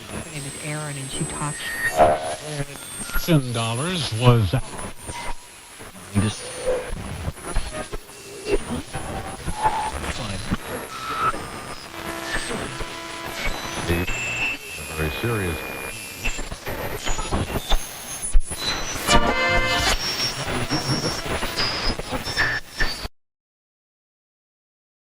Her name is Erin, and she talks. $10 was just a very serious